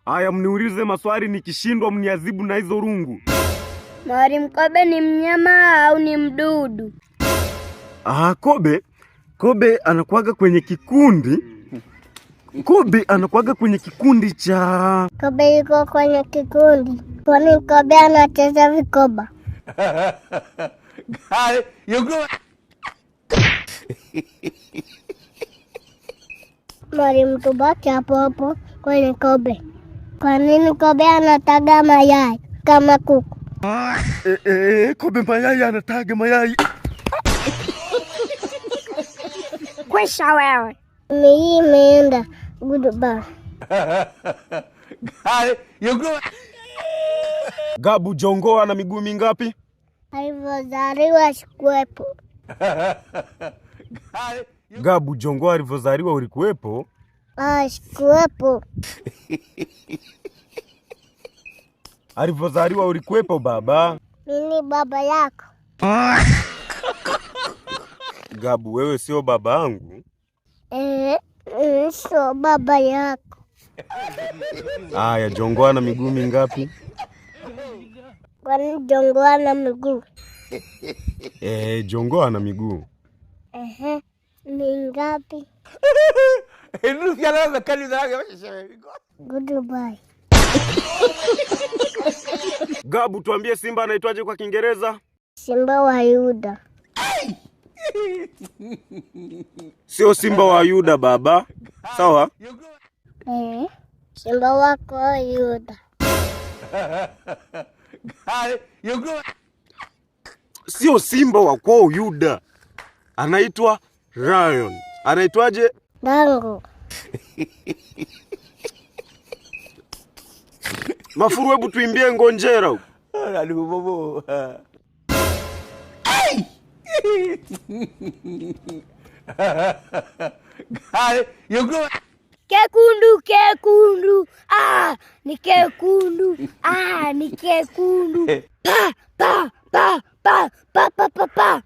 Aya, mniulize maswali, nikishindwa mniadhibu na hizo rungu. Mwalimu, kobe ni mnyama au ni mdudu? Kobe anakuaga kwenye kikundi. Kobe anakuaga kwenye kikundi cha... Kobe yuko kwenye kikundi. Kwani kobe anacheza vikoba? Mwalimu, tubaki hapo hapo kwenye kobe. Kwa nini kobe anataga mayai kama kuku? Kobe mayai anataga mayai. Kwisha wewe. Hii imeenda. Goodbye. Gabu Jongo ana miguu mingapi? Alivyozaliwa sikuwepo. Gabu Jongo alivyozaliwa ulikuwepo? Sikuwepo. Alivyozaliwa ulikuwepo baba? Mimi baba yako. Gabu, wewe sio baba yangu? Sio baba yako. Aya, Jongo ana miguu mingapi? Kwani Jongo ana miguu? Jongo ana miguu. Mingapi? Goodbye. Gabu, tuambie simba anaitwaje kwa Kiingereza? Simba wa Yuda. Sio simba wa Yuda baba. Sawa? Simba wako Yuda. Sio simba wako Yuda. Anaitwa Lion. Anaitwaje? Dango. Mafuru, hebu tuimbie ngonjera huko. Kekundu, kekundu. Ni kekundu. Ni kekundu. Pa.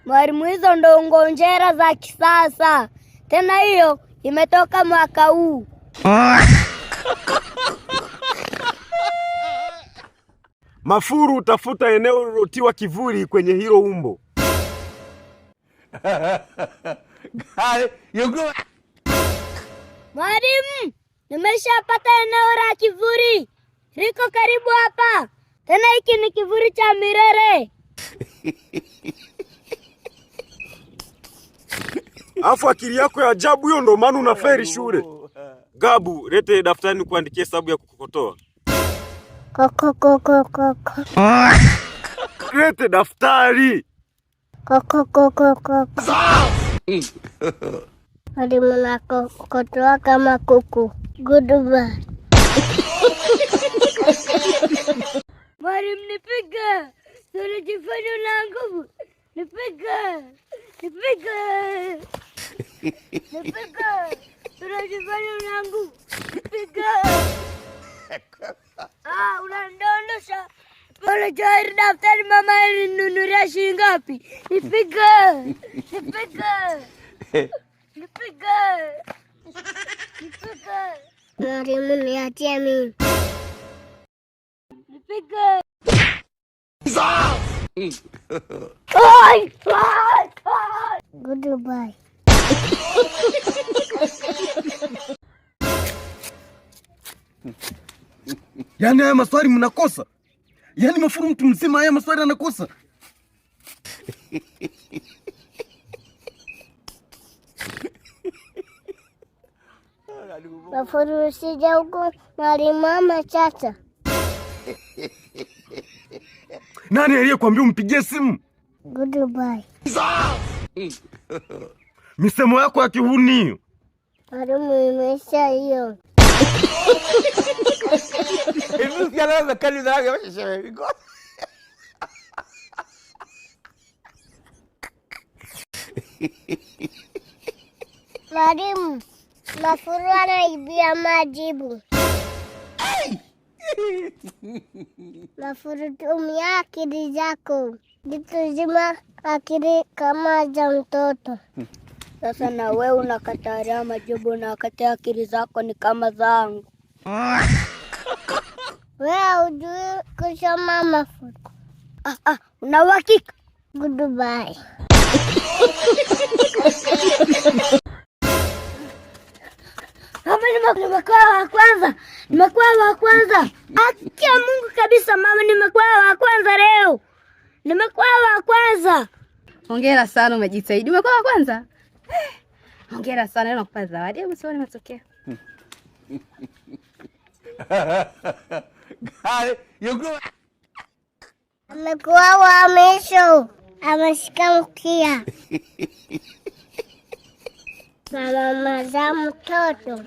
Mwalimu, hizo ndo ngonjera za kisasa. Tena hiyo imetoka mwaka huu. Mafuru, utafuta eneo lilotiwa kivuli kwenye hilo umbo. Mwalimu, nimeshapata eneo la kivuli. Liko karibu hapa. Tena hiki ni kivuli cha milele. Afu akili yako ya ajabu, hiyo ndo maana unaferi shule. Gabu, lete daftari nikuandikie hesabu ya kukokotoa. Koko. Lete daftari. Koko. Mwalimu, nakokotoa kama kuku. Goodbye. Mwalimu, nipiga. Unajifanya una nguvu. Nipiga. Unajifanya una nguvu. Nipiga. Unandondosha. Unajua daftari mama alininunulia shilingi ngapi? Nipiga. Mwalimu, niachie mimi. Nipiga. Goodbye. Yaani haya maswali mnakosa? Yaani Mafuru mtu mzima haya maswali anakosa? Mafuru, usije huko mwalimu amechacha. Nani aliyekuambia umpigie simu? Goodbye. Misemo yako ya kihuni. Mwalimu, imeisha hiyo. Mwalimu, Mafuru anaibia majibu. Mafuru, tumia akili zako. Jituzima akili kama za mtoto. Sasa na wewe unakataria majibu na wakati akili zako ni kama zangu. Wewe hujui kusoma mafuko. Una uhakika? Goodbye. Mama, nimekuwa wa kwanza. Akia Mungu kabisa mama, nimekuwa wa kwanza leo. Nimekuwa wa kwanza. Hongera sana, umejitahidi. Umekuwa wa kwanza? Hongera sana, leo nakupa zawadi. Hebu sione matokeo. Amekuwa wa mwisho. Ameshika mkia. Mama za mtoto.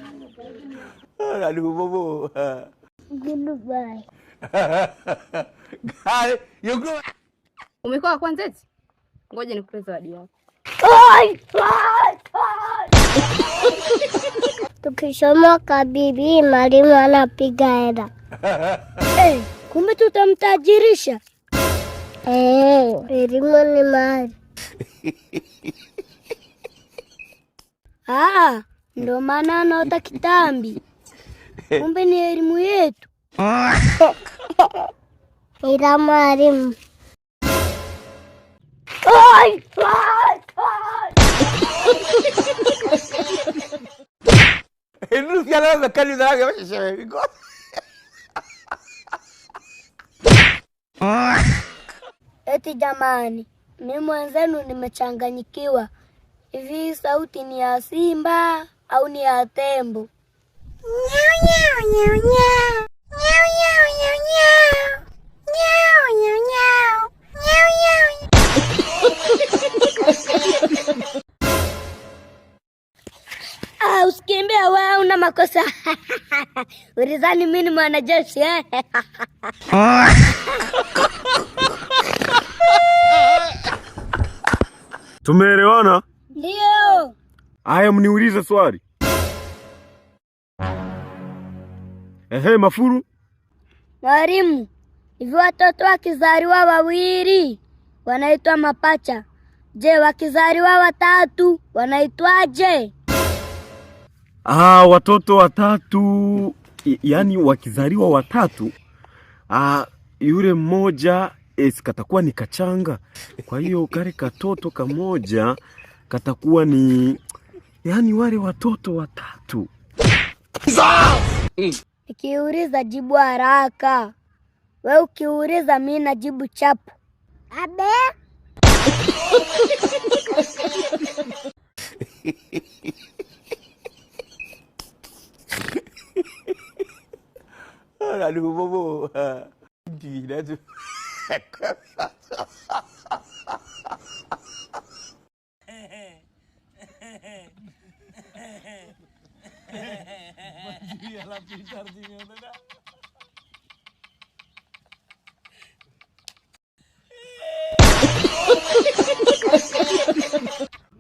Goodbye. Umekuwa wa kwanza eti? Ngoja nikupe zawadi yako. Tukisoma kabibi mwalimu anapiga hela. Kumbe tutamtajirisha. Elimu ni mali. Ndio maana anaota kitambi. Kumbe ni elimu yetu. Ila mwalimu. Eti jamani, mimi mwenzenu nimechanganyikiwa. Hivi sauti ni ya simba au ni ya tembo? Usikimbia wewe, una makosa. Ulizani mimi ni mwanajeshi eh? Tumeelewana? Ndio. Haya, mniulize swali. Mafuru. Mwalimu, hivi watoto wakizaliwa wawili wanaitwa mapacha. Je, wakizaliwa watatu wanaitwaje? Watoto watatu, yani wakizaliwa watatu, yule mmoja katakuwa ni kachanga. Kwa hiyo kale katoto kamoja katakuwa ni, yani wale watoto watatu. Nikiuliza jibu haraka. Wewe ukiuliza mimi najibu chapu. Abe.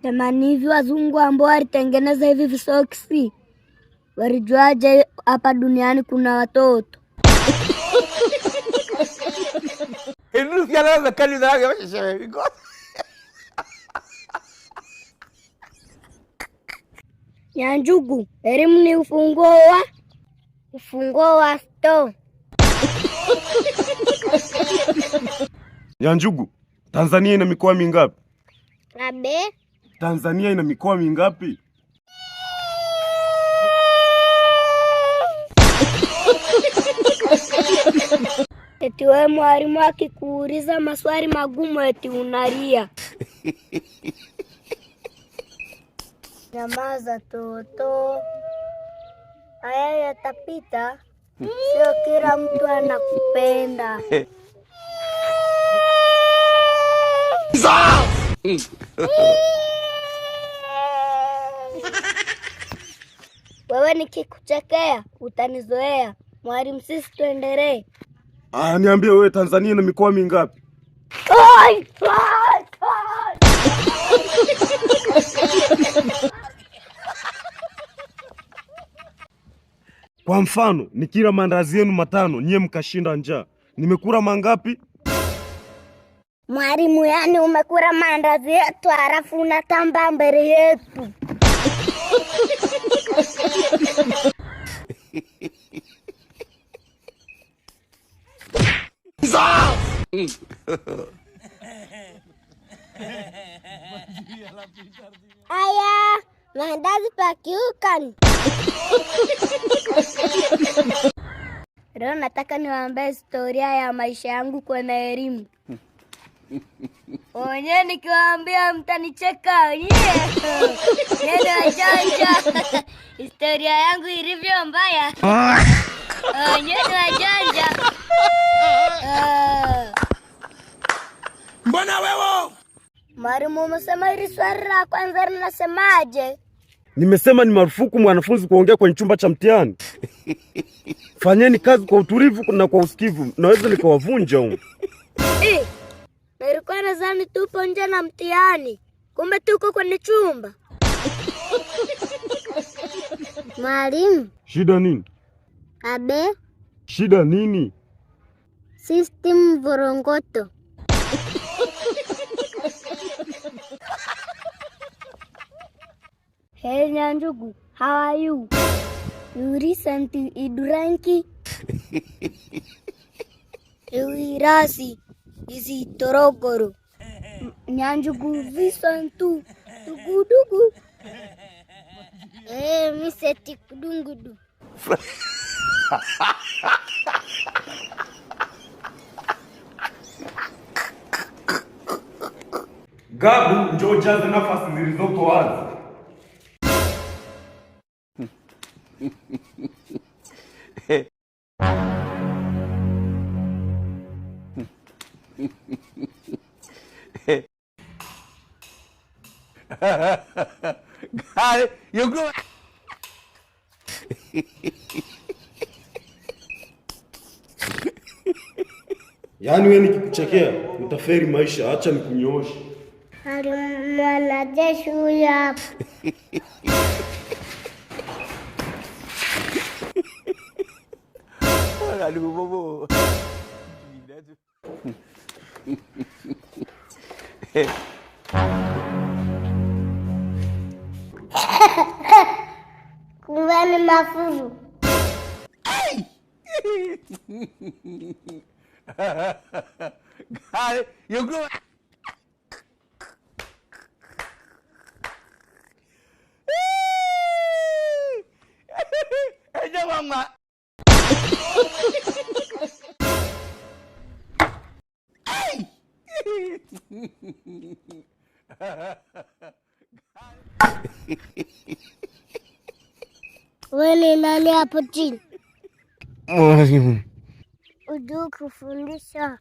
Jamani, hivi wazungu ambao walitengeneza hivi visoksi walijuaje hapa duniani kuna watoto? Nyanjugu, elimu ni ufunguo wa sto. Nyanjugu, Tanzania ina mikoa mingapi? Abe. Tanzania ina mikoa mingapi? Eti wewe mwalimu akikuuliza maswali magumu eti unalia. Nyamaza toto. Haya yatapita. Sio kila mtu anakupenda. Wewe nikikuchekea utanizoea. Mwalimu, sisi tuendelee. Niambie wewe, Tanzania ina mikoa mingapi? Kwa mfano, nikila mandazi yenu matano, nyie mkashinda njaa. Nimekula mangapi? Mwalimu, yani umekula maandazi yetu halafu unatamba mbele yetu. Aya, maandazi pakiukan. Leo nataka niwaambie historia ya maisha yangu kwenye elimu. Onye nikiwaambia mtanicheka. Neno wajanja. Historia yangu ilivyo mbaya. Onye ni wajanja. Mbona wewe? Mwalimu, umesema hili swali la kwanza linasemaje? Nimesema ni marufuku mwanafunzi kuongea kwenye chumba cha mtihani. Fanyeni kazi kwa utulivu na kwa usikivu. Naweza nikawavunja huko. Nilikuwa nadhani tupo nje na mtihani. Kumbe tuko kwenye chumba. Mwalimu. Shida nini? Abe. Shida nini? System vorongoto. Hey Nyanjugu, how are you? You recently iduranki? Irasi, isi torogoro. Nyanjugu visantu, tugudugu. Miseti kudungudu. Gabu, njoo jaze nafasi zilizoko wazi. You go. Yaani wewe nikikuchekea utaferi maisha, acha nikunyooshe. Mwanajeshi huyu hapa. Aduh bobo. Kumbe mafuzu. Guy, you go. Mama. Wewe nani hapo chini? Mwalimu. Ujue kufundisha.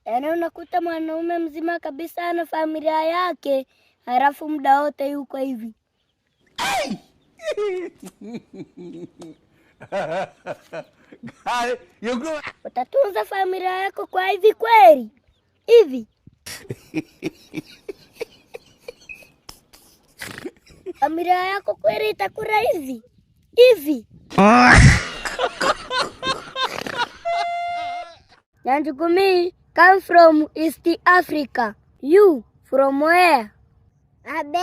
Yaani unakuta mwanaume mzima kabisa na familia yake, halafu muda wote yuko hivi. Utatunza familia yako kwa hivi kweli? Hivi? Familia yako kweli itakula hivi? Hivi? Nyanjugu me come from East Africa. You from where? Abe?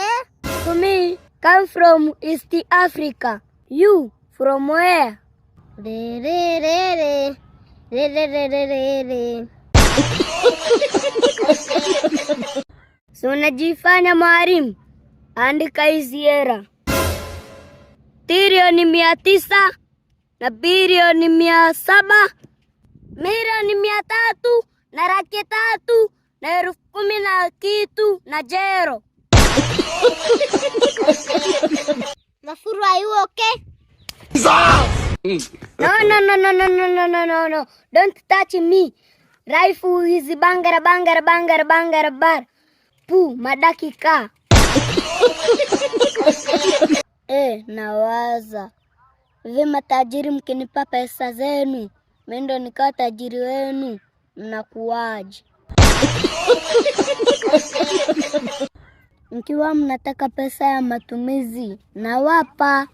To me come from East Africa. You from where? Re re re re. Re re re re re re. So unajifanya mwalimu? Andika hizi hela. Trilioni 900 na bilioni 700, milioni 300 na laki 3 na 10,000 na kitu na jero. Mafuru, are you okay? No. Don't touch me. Rifle is bangara bangara bangara bangara bar. Pu madakika. Nawaza hivi, matajiri mkinipa pesa zenu, mimi ndo nikawa tajiri wenu, mnakuwaje? Mkiwa mnataka pesa ya matumizi nawapa.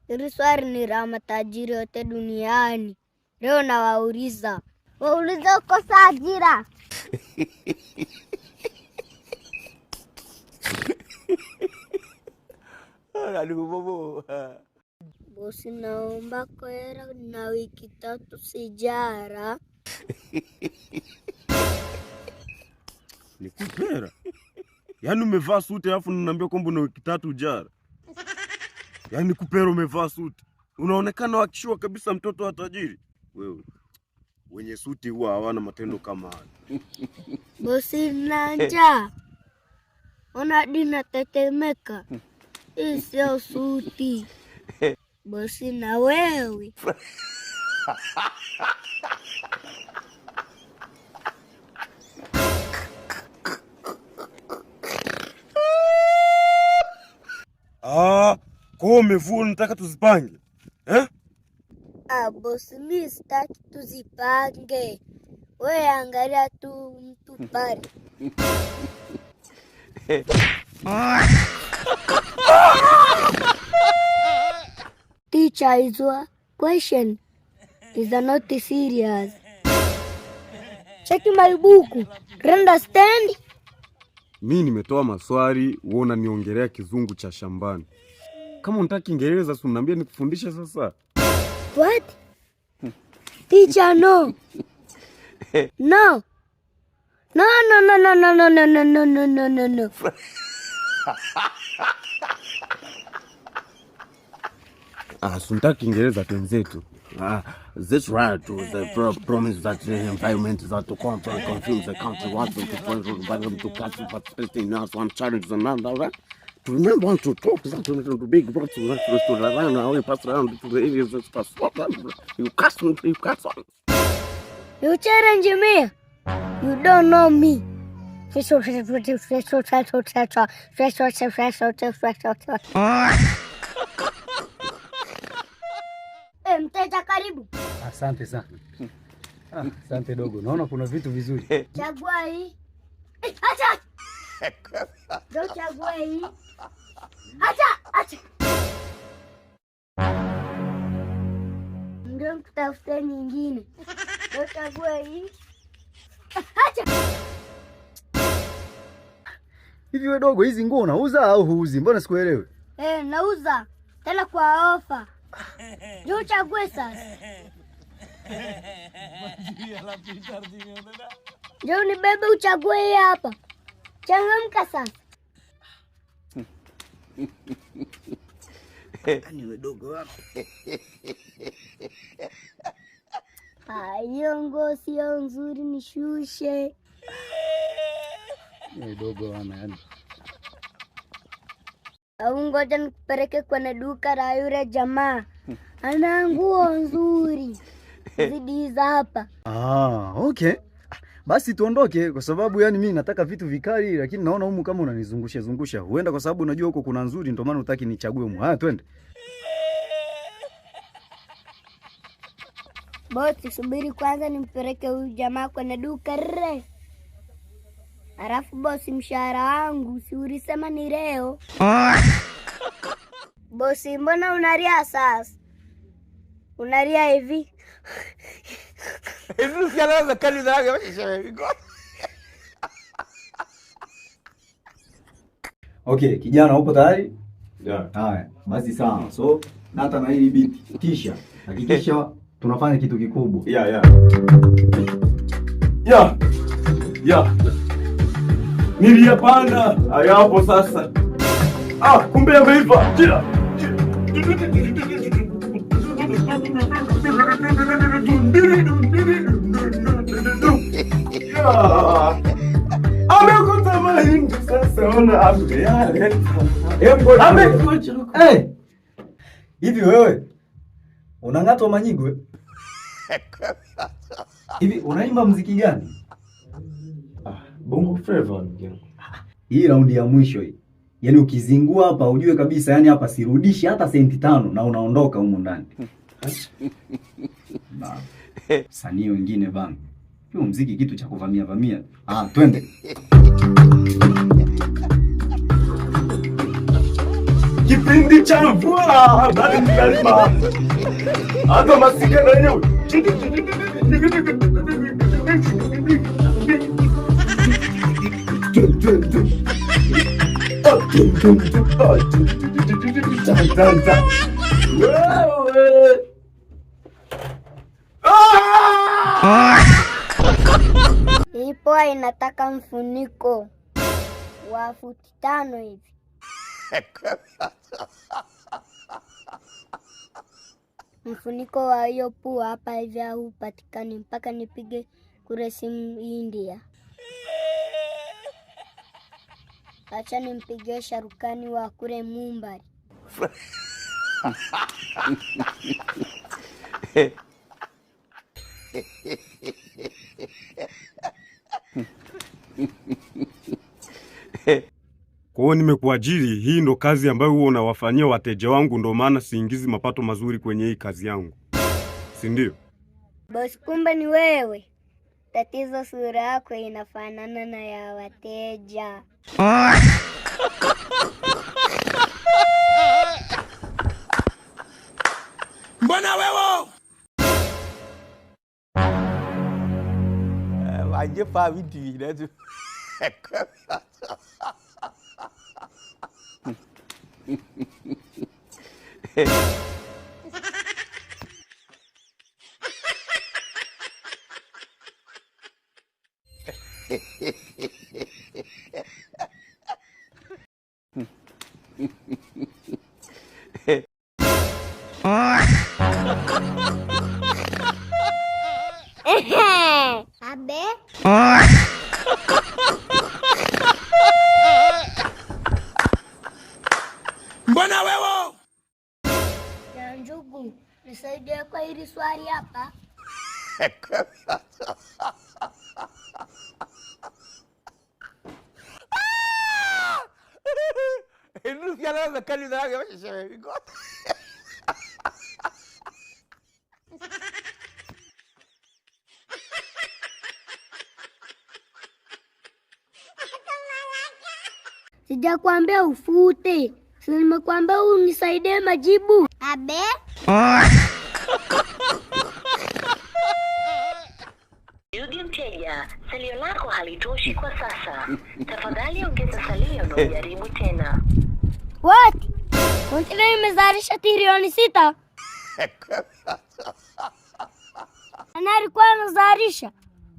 Hili swali ni la matajiri wote duniani. Leo nawauliza. Wauliza ukosa ajira. Bosi, naomba kwera na wiki 3 sijara. Nikupera? Yaani umevaa suti alafu unaniambia kwamba una wiki 3 ujara? Yaani kupera umevaa suti? Unaonekana wakishua kabisa mtoto wa tajiri. Wewe wenye suti huwa hawana matendo kama haya. Bosi, na njaa. Ona dina tetemeka. Hii sio suti. Bosi, na wewe. Kwa umevua nataka tuzipange. Bosi, mimi sitaki tuzipange. Wewe angalia tu mtu pale. Teacher, is a question. Is not serious. Check my book. Understand? Mimi nimetoa maswali, wewe unaniongelea kizungu cha shambani. Kama unataka Kiingereza si unaniambia nikufundishe sasa. What? Teacher, no. No. No, no, no, no, no, no, no, no, no, no, no, no, no. Sunataka Kiingereza tenzetu. This right to the promise that the environment is to control confuse the country wants to environment to catch participating in one challenge another, right? To remember want to talk something to big roads to run away pass around to the areas that pass. You cast on. You challenge me. You don't know me. Mteja karibu. Asante sana. Asante dogo. Naona kuna vitu vizuri. Chagua hii. Acha. Ndio chagua hii. Acha. Ndio tutafuta nyingine. Ndio chagua hii. Acha. Hivi wewe dogo, hizi nguo unauza au huuzi? Mbona sikuelewi? Nauza. Tena kwa ofa. Ndio chague sasa. Ndio nibebe uchague hii hapa. Changamka sasa. Ni wewe dogo wako. Hiyo nguo sio nzuri, nishushe. Ni dogo wana yani. Au ngoja nikupeleke kwenye duka la yule jamaa. Ana nguo nzuri. Zidi za hapa. Okay. Basi tuondoke kwa sababu yani mimi nataka vitu vikali, lakini naona humu kama unanizungusha. Huenda kwa sababu unajua huko kuna nzuri ndio maana unataka nichague humu. Haya twende. Bosi, subiri kwanza nimpeleke huyu jamaa kwenye duka re. Alafu bosi, mshahara wangu si ulisema ni leo? Bosi, mbona unalia sasa? Unalia hivi? Hivi sikianza kali za yake Okay, kijana upo tayari? Yeah. Haya, basi sawa. So, hata na hili beat kisha hakikisha tunafanya kitu kikubwa. Yeah. Niliyapanda. Hayapo sasa. Kumbe yameiva. Jira. Amekuta mahindi sasa ona ameyale. Hivi wewe unang'atwa manyigwe? Hivi unaimba muziki gani? Bongo Flava. Hii raundi ya mwisho hii. Yaani ukizingua hapa ujue kabisa yani hapa sirudishi hata senti 5 na unaondoka huko ndani. Sanii wengine bana. Hiyo muziki kitu cha kuvamia. Twende. Kipindi cha mvua bali lazima hata masika na yenyewe. Ipo inataka mfuniko wa futi 5 hivi. Mfuniko wa hiyo pua hapa hivi haupatikani mpaka nipige kule simu India. Acha nimpigie Sharukani wa kule Mumbai. Kwa hiyo nimekuajiri, hii ndo kazi ambayo huwa unawafanyia wateja wangu, ndo maana siingizi mapato mazuri kwenye hii kazi yangu, si ndio? Boss, kumbe ni wewe. Tatizo sura yako inafanana na ya wateja. Mbona wewe? Waje pa vitu ile tu. Abe? Mbona wewe? Ya njugu, nisaidie kwa hili swali hapa. Inu fiala na kali na ga shewe bigo. Sijakwambia ufute. Si nimekuambia unisaidie majibu. Abe? Yudi mteja, salio lako halitoshi kwa sasa. Tafadhali ongeza salio na ujaribu tena. What? Kontena imezalisha trilioni 6? Ana alikuwa anazalisha.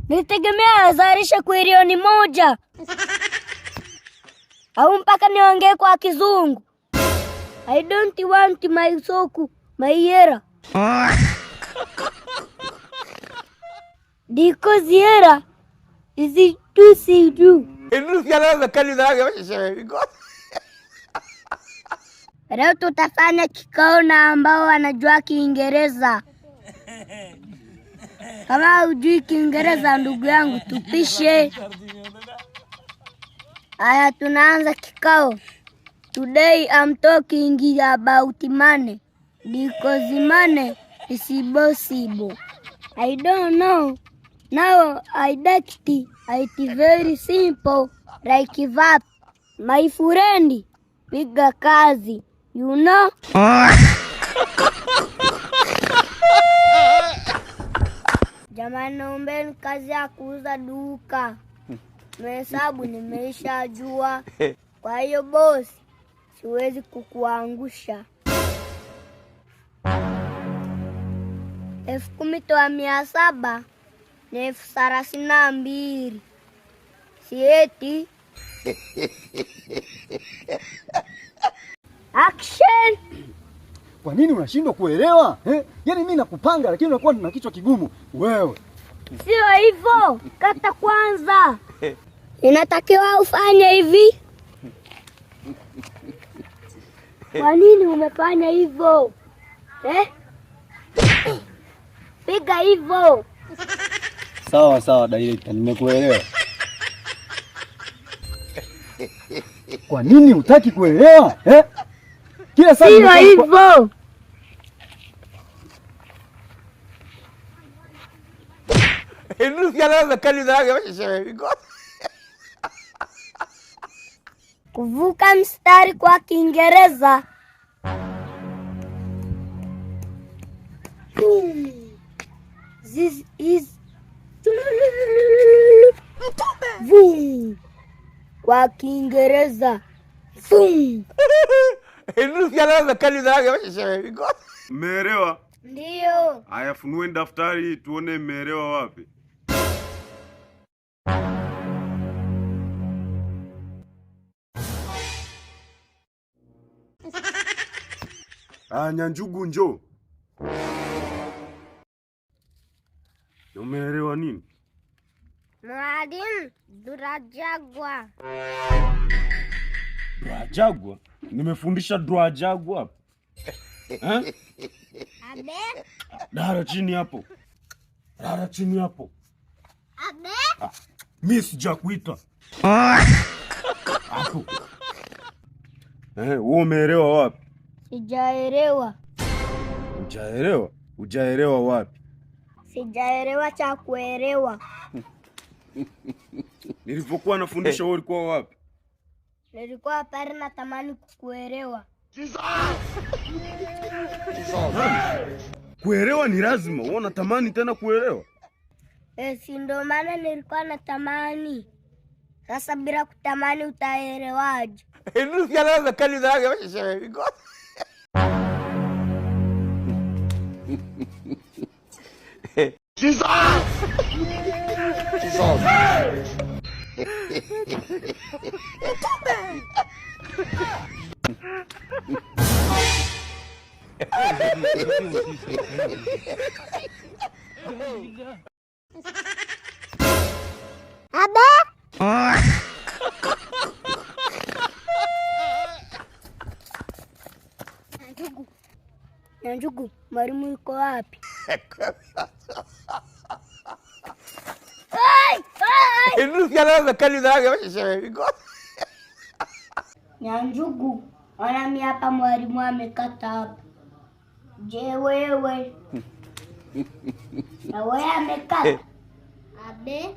Nilitegemea azalisha trilioni 1. Au mpaka niongee kwa kizungu. I don't want my soku, my era. Because era is it to see you. Inu fiala na kali na ga shewe bigo. Leo tutafanya kikao na ambao wanajua Kiingereza. Kama hujui Kiingereza ndugu yangu, tupishe. Aya, tunaanza kikao. Today I'm talking about money. Because money is impossible. I don't know. Now I act it very simple. Like that. My friend, piga kazi. You know? Jamani, naombeni kazi ya kuuza duka. Mahesabu nimeisha jua. Kwa hiyo boss, siwezi kukuangusha. 10,000 toa 700 ni 32,000. Sieti. Action! Kwa nini unashindwa kuelewa? Yaani mimi nakupanga lakini unakuwa na kichwa kigumu. Wewe. Sio hivyo. Kata kwanza. Inatakiwa ufanye hivi. Kwa nini umefanya hivyo? Piga hivyo. Sawa sawa director, nimekuelewa. Kwa nini hutaki kuelewa? Kila saa sio hivyo. Inu fiala na kali na ga shewe bigo. Kuvuka mstari kwa Kiingereza. This is Vum. Kwa Kiingereza. Vum. Mmeelewa? Ndio. Haya, funueni daftari tuone mmeelewa wapi. Nyanjugu njoo. Umeelewa nini? Mwalimu, Durajagwa. Durajagwa? Nimefundisha Durajagwa hapa. Abe? Dara chini hapo. Dara chini hapo. Abe? Mimi sijakuita. Hapo. Wewe umeelewa wapi? Sijaelewa. Hujaelewa? Hujaelewa wapi? Sijaelewa cha kuelewa. Nilipokuwa nafundisha wewe ulikuwa wapi? Nilikuwa pale natamani kukuelewa. Kuelewa ni lazima. Wewe unatamani tena kuelewa? Si ndio maana nilikuwa natamani. Sasa bila kutamani utaelewaje? Abe? Nyanjugu, mwalimu yuko wapi? Nyanjugu, ona mimi hapa mwalimu amekata hapa. Je, wewe? Na wewe amekata? Abe?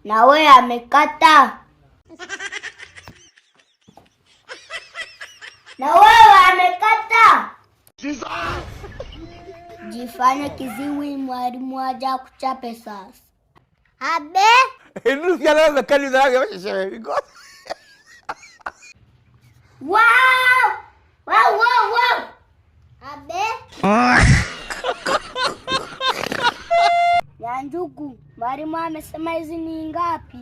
Na wewe amekata? Na wewe amekata? Jifanye kiziwi, mwalimu aja kuchape sasa. Abe? Wow! Wow, wow, wow! Abe? Nyanjugu, mwalimu amesema hizi ni ngapi?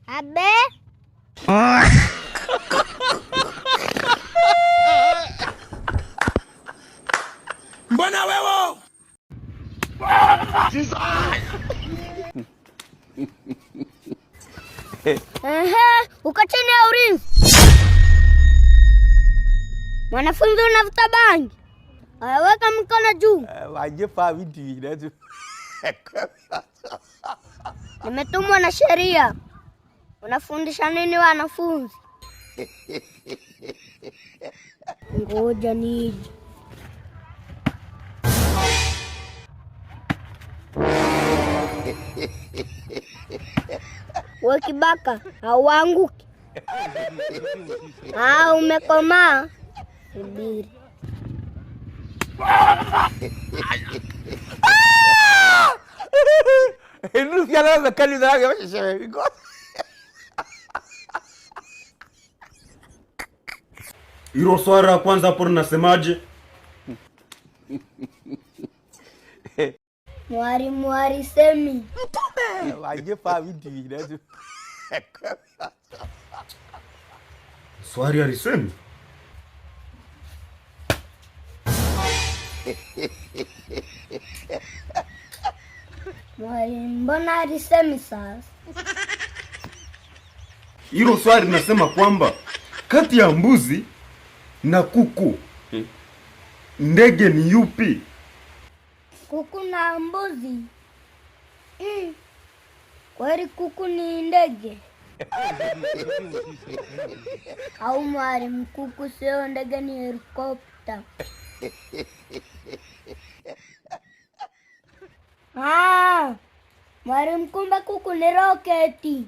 Abe? Mbona wewe? Uko chini ya ulinzi. Mwanafunzi unavuta bangi. Weka mkono juu. Wajefa vitu hivi. Nimetumwa na sheria. Unafundisha nini wanafunzi? Ngoja nije. Wewe kibaka, hauanguki. Umekomaa. Subiri. Hilo swali la kwanza hapo linasemaje? Mwalimu alisemi. Wajefa vitu hivi. Swali alisemi? Mwalimu, mbona alisemi sasa? Hilo swali linasema kwamba kati ya mbuzi na kuku ndege ni yupi? Kuku na mbuzi Kweli kuku ni ndege? Au mwalimu, kuku sio ndege, ni helikopta. Mwalimu, kumbe kuku ni roketi.